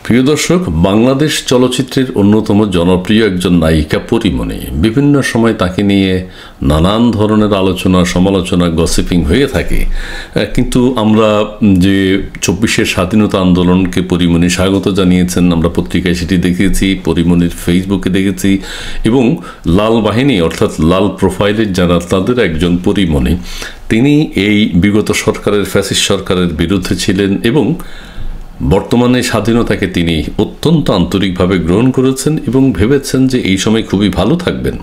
প্রিয় দর্শক, বাংলাদেশ চলচ্চিত্রের অন্যতম জনপ্রিয় একজন নায়িকা পরীমণি। বিভিন্ন সময় তাকে নিয়ে নানান ধরনের আলোচনা, সমালোচনা, গসিপিং হয়ে থাকে। কিন্তু আমরা যে ২৪শে স্বাধীনতা আন্দোলনকে পরীমণি স্বাগত জানিয়েছেন, আমরা পত্রিকায় সেটি দেখেছি, পরীমণির ফেসবুকে দেখেছি, এবং লাল বাহিনী অর্থাৎ লাল প্রোফাইলের যারা তাদের একজন পরীমণি, তিনি এই বিগত সরকারের, ফ্যাসিস্ট সরকারের বিরুদ্ধে ছিলেন এবং বর্তমানে স্বাধীনতাকে তিনি অত্যন্ত আন্তরিকভাবে গ্রহণ করেছেন এবং ভেবেছেন যে এই সময় খুবই ভালো থাকবেন।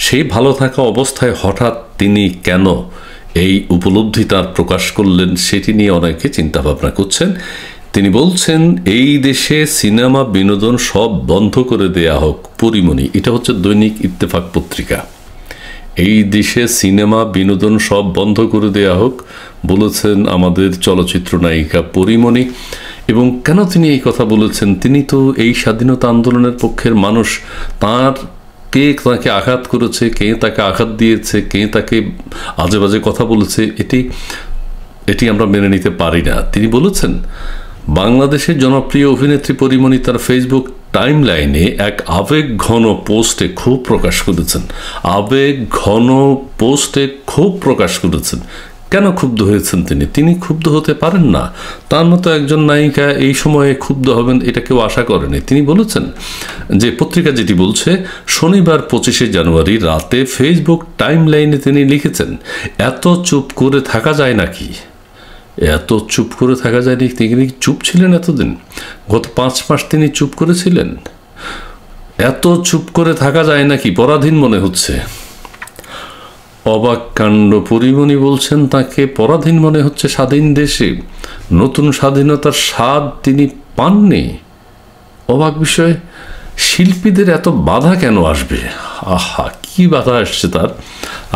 সেই ভালো থাকা অবস্থায় হঠাৎ তিনি কেন এই উপলব্ধি তার প্রকাশ করলেন, সেটি নিয়ে অনেকে চিন্তাভাবনা করছেন। তিনি বলছেন, এই দেশে সিনেমা বিনোদন সব বন্ধ করে দেয়া হোক। পরীমণি, এটা হচ্ছে দৈনিক ইত্তেফাক পত্রিকা। এই দেশে সিনেমা বিনোদন সব বন্ধ করে দেয়া হোক বলেছেন আমাদের চলচ্চিত্র নায়িকা পরীমণি। এবং কেন তিনি এই কথা বলেছেন? তিনি তো এই স্বাধীনতা আন্দোলনের পক্ষের মানুষ। তাকে আঘাত করেছে, কে তাকে আঘাত দিয়েছে, কে তাকে আজে বাজে কথা বলেছে, এটি আমরা মেনে নিতে পারি না। তিনি বলেছেন, বাংলাদেশের জনপ্রিয় অভিনেত্রী পরীমণি তার ফেসবুক টাইম লাইনে এক আবেগ ঘন পোস্টে ক্ষোভ প্রকাশ করেছেন। আবেগ ঘন পোস্টে ক্ষোভ প্রকাশ করেছেন। কেন ক্ষুব্ধ হয়েছেন তিনি ক্ষুব্ধ হতে পারেন না। তার মতো একজন নায়িকা এই সময়ে ক্ষুব্ধ হবেন এটা কেউ আশা করেনি। তিনি বলেছেন যে, পত্রিকা যেটি বলছে, শনিবার ২৫শে জানুয়ারি রাতে ফেসবুক টাইম লাইনে তিনি লিখেছেন, এত চুপ করে থাকা যায় নাকি? এত চুপ করে থাকা যায়নি? তিনি চুপ ছিলেন এতদিন? গত ৫ মাস তিনি চুপ করেছিলেন? এত চুপ করে থাকা যায় নাকি? পরাধীন মনে হচ্ছে। অবাক কাণ্ড। পরীমণি বলছেন তাকে পরাধীন মনে হচ্ছে স্বাধীন দেশে। নতুন স্বাধীনতার স্বাদ তিনি পাননি। অবাক বিষয়, শিল্পীদের এত বাধা কেন আসবে? আহা, কি বাধা আসছে তার?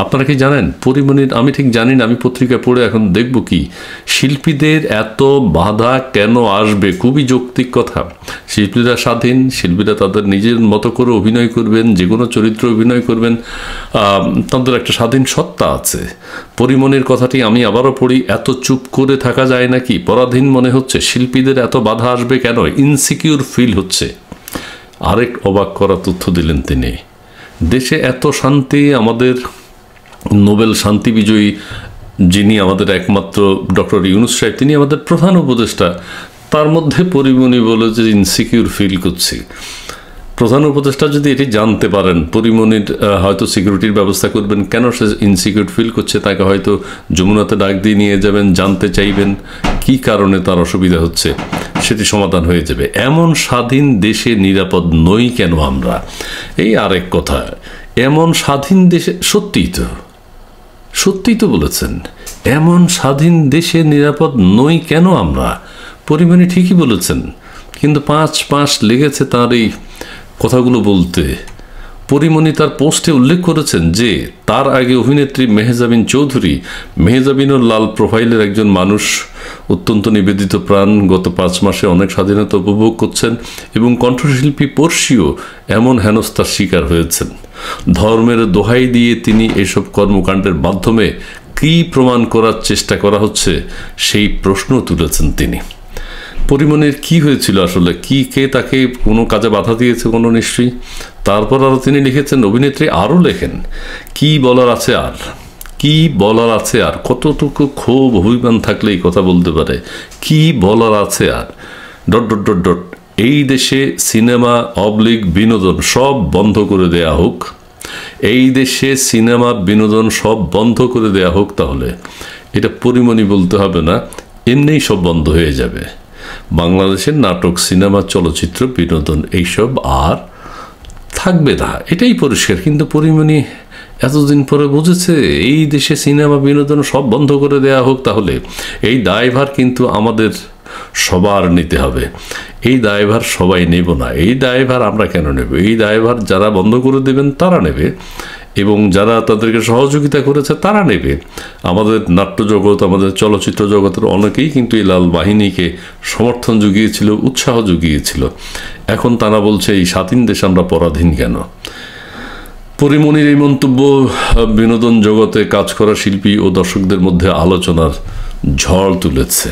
আপনারা কি জানেন পরীমণির? আমি ঠিক জানি না, আমি পত্রিকা পড়ে এখন দেখব কি শিল্পীদের এত বাধা কেন আসবে। খুবই যৌক্তিক কথা। শিল্পীরা স্বাধীন, শিল্পীরা তাদের নিজের মতো করে অভিনয় করবেন, যে কোনো চরিত্র অভিনয় করবেন, তাদের একটা স্বাধীন সত্তা আছে। পরীমণির কথাটি আমি আবারও পড়ি, এত চুপ করে থাকা যায় নাকি? পরাধীন মনে হচ্ছে। শিল্পীদের এত বাধা আসবে কেন? ইনসিকিউর ফিল হচ্ছে। আরেক অবাক করা তথ্য দিলেন তিনি, দেশে এত শান্তি, আমাদের নোবেল শান্তি বিজয়ী যিনি আমাদের একমাত্র ডক্টর ইউনূস সাহেব, তিনি আমাদের প্রধান উপদেষ্টা, তার মধ্যে পরীমণি বলে যে ইনসিকিউর ফিল করছি। প্রধান উপদেষ্টা যদি এটি জানতে পারেন, পরীমণির হয়তো সিকিউরিটির ব্যবস্থা করবেন। কেন সে ইনসিকিউর ফিল করছে তাকে হয়তো যমুনাতে ডাক দিয়ে নিয়ে যাবেন, জানতে চাইবেন কি কারণে তার অসুবিধা হচ্ছে, সেটি সমাধান হয়ে যাবে। এমন স্বাধীন দেশে নিরাপদ নই কেন আমরা? এই আরেক কথা, এমন স্বাধীন দেশে, সত্যিই তো বলেছেন, এমন স্বাধীন দেশে নিরাপদ নই কেন আমরা? পরীমণি ঠিকই বলেছেন, কিন্তু ৫ মাস লেগেছে তার এই কথাগুলো বলতে। পরীমণি তার পোস্টে উল্লেখ করেছেন যে তার আগে অভিনেত্রী মেহজাবিন চৌধুরী, মেহজাবিনও লাল প্রোফাইলের একজন মানুষ, অত্যন্ত নিবেদিত প্রাণ, গত ৫ মাসে অনেক স্বাধীনতা উপভোগ করছেন, এবং কণ্ঠশিল্পী পর্ষিও এমন হেনস্থার শিকার হয়েছেন। ধর্মের দোহাই দিয়ে তিনি এসব কর্মকাণ্ডের মাধ্যমে কী প্রমাণ করার চেষ্টা করা হচ্ছে সেই প্রশ্ন তুলেছেন তিনি। পরীমণির কি হয়েছিল আসলে? কে তাকে কোনো কাজে বাধা দিয়েছে? কোনো নিশ্চয়ই। তারপর আরও তিনি লিখেছেন, অভিনেত্রী আরও লেখেন, কি বলার আছে আর, কি বলার আছে আর? কতটুকু ক্ষোভ, অভিমান থাকলে এই কথা বলতে পারে? কি বলার আছে আর? ... এই দেশে সিনেমা বিনোদন সব বন্ধ করে দেয়া হোক। এই দেশে সিনেমা বিনোদন সব বন্ধ করে দেয়া হোক। তাহলে এটা পরীমণি বলতে হবে না, এমনিই সব বন্ধ হয়ে যাবে। বাংলাদেশের নাটক, সিনেমা, চলচ্চিত্র, বিনোদন এইসব আর থাকবে না, এটাই পরিষ্কার। কিন্তু পরীমণি এতদিন পরে বুঝেছে এই দেশে সিনেমা বিনোদন সব বন্ধ করে দেয়া হোক। তাহলে এই দায়ভার কিন্তু আমাদের সবার নিতে হবে। এই দায়ভার সবাই নেব না। এই দায়ভার আমরা কেন নেব? এই দায়ভার যারা বন্ধ করে দেবেন তারা নেবে, এবং যারা তাদেরকে সহযোগিতা করেছে তারা নেবে। আমাদের নাট্যজগৎ, আমাদের চলচ্চিত্র জগতের অনেকেই কিন্তু এই লাল বাহিনীকে সমর্থন জুগিয়েছিল, উৎসাহ জুগিয়েছিল। এখন তারা বলছে এই স্বাধীন দেশ আমরা পরাধীন কেন? পরীমণির এই মন্তব্য বিনোদন জগতে কাজ করা শিল্পী ও দর্শকদের মধ্যে আলোচনার ঝড় তুলেছে।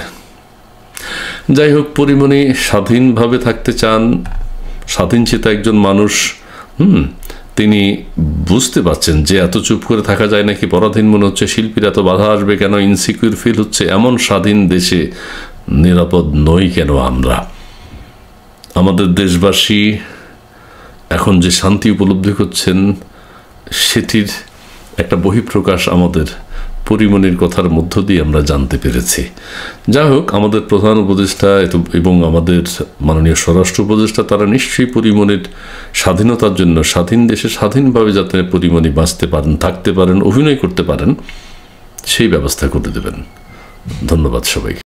যাই হোক, পরিমণি স্বাধীনভাবে থাকতে চান, স্বাধীনচেতা একজন মানুষ। তিনি বুঝতে পারছেন যে এত চুপ করে থাকা যায় নাকি, পরাধীন মনে হচ্ছে, শিল্পীরা এত বাধা আসবে কেন, ইনসিকিউর ফিল হচ্ছে, এমন স্বাধীন দেশে নিরাপদ নই কেন আমরা? আমাদের দেশবাসী এখন যে শান্তি উপলব্ধি করছেন সেটির একটা বহিঃপ্রকাশ আমাদের পরিমণির কথার মধ্য দিয়ে আমরা জানতে পেরেছি। যাই হোক, আমাদের প্রধান উপদেষ্টা এবং আমাদের মাননীয় স্বরাষ্ট্র উপদেষ্টা তারা নিশ্চয়ই পরিমণির স্বাধীনতার জন্য, স্বাধীন দেশে স্বাধীনভাবে যাতে পরিমণি বাঁচতে পারেন, থাকতে পারেন, অভিনয় করতে পারেন, সেই ব্যবস্থা করে দেবেন। ধন্যবাদ সবাইকে।